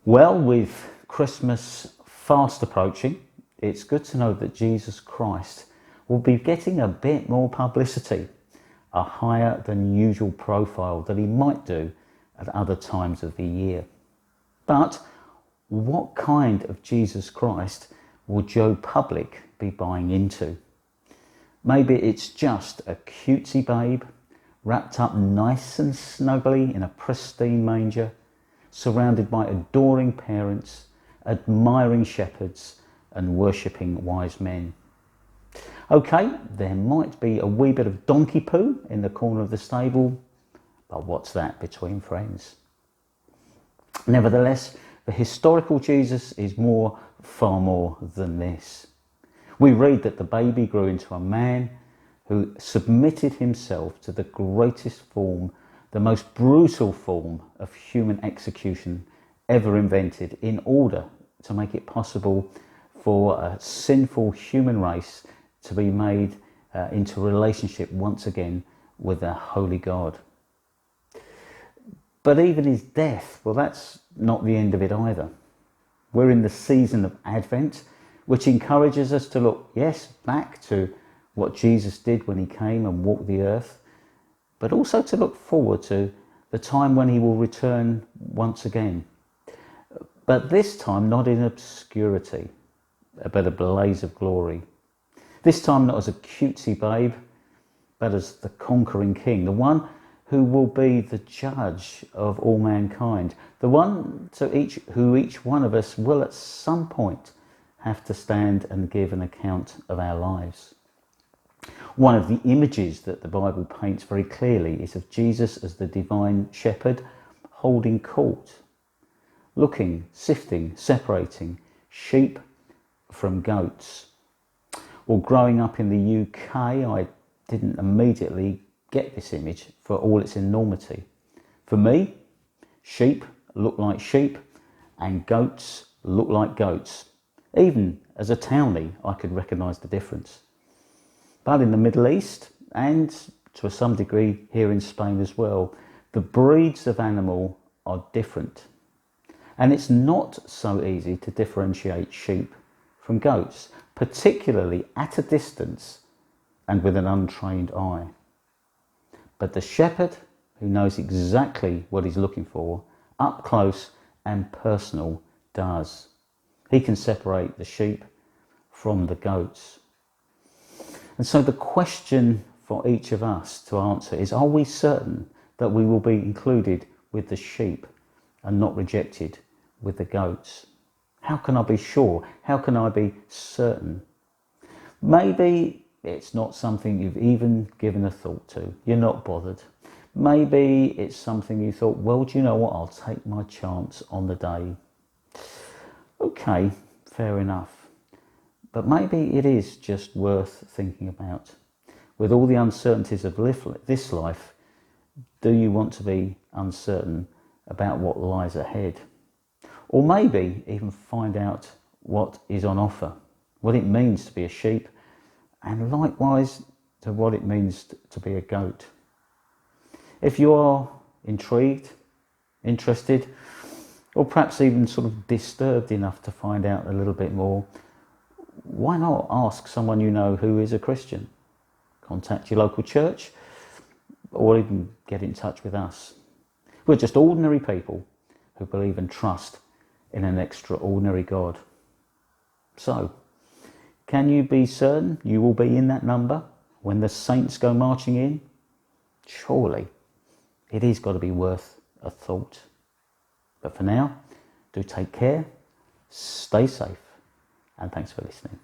Well, with Christmas fast approaching, it's good to know that Jesus Christ will be getting a bit more publicity, a higher than usual profile that he might do at other times of the year. But what kind of Jesus Christ will Joe Public be buying into? Maybe it's just a cutesy babe wrapped up nice and snugly in a pristine manger, surrounded by adoring parents, admiring shepherds and worshipping wise men. Okay, there might be a wee bit of donkey poo in the corner of the stable, but what's that between friends? Nevertheless, the historical Jesus is far more than this. We read that the baby grew into a man who submitted himself to the greatest form, the most brutal form of human execution ever invented, in order to make it possible for a sinful human race to be made into relationship once again with a holy God. But even his death, well, that's not the end of it either. We're in the season of Advent, which encourages us to look, yes, back to what Jesus did when he came and walked the earth, but also to look forward to the time when he will return once again. But this time not in obscurity, but a blaze of glory. This time not as a cutesy babe, but as the conquering king, the one who will be the judge of all mankind, the one who each one of us will at some point have to stand and give an account of our lives. One of the images that the Bible paints very clearly is of Jesus as the divine shepherd holding court, looking, sifting, separating sheep from goats. Well, growing up in the UK, I didn't immediately get this image for all its enormity. For me, sheep look like sheep and goats look like goats. Even as a townie, I could recognise the difference. But in the Middle East, and to some degree here in Spain as well, the breeds of animal are different. And it's not so easy to differentiate sheep from goats, particularly at a distance and with an untrained eye. But the shepherd, who knows exactly what he's looking for, up close and personal, does. He can separate the sheep from the goats. And so the question for each of us to answer is, are we certain that we will be included with the sheep and not rejected with the goats? How can I be sure? How can I be certain? Maybe it's not something you've even given a thought to. You're not bothered. Maybe it's something you thought, well, do you know what? I'll take my chance on the day. Okay, fair enough. But maybe it is just worth thinking about. With all the uncertainties of this life, do you want to be uncertain about what lies ahead? Or maybe even find out what is on offer, what it means to be a sheep, and likewise to what it means to be a goat. If you are intrigued, interested, or perhaps even sort of disturbed enough to find out a little bit more, why not ask someone you know who is a Christian? Contact your local church, or even get in touch with us. We're just ordinary people who believe and trust in an extraordinary God. So, can you be certain you will be in that number when the saints go marching in? Surely, it is got to be worth a thought. But for now, do take care, stay safe, and thanks for listening.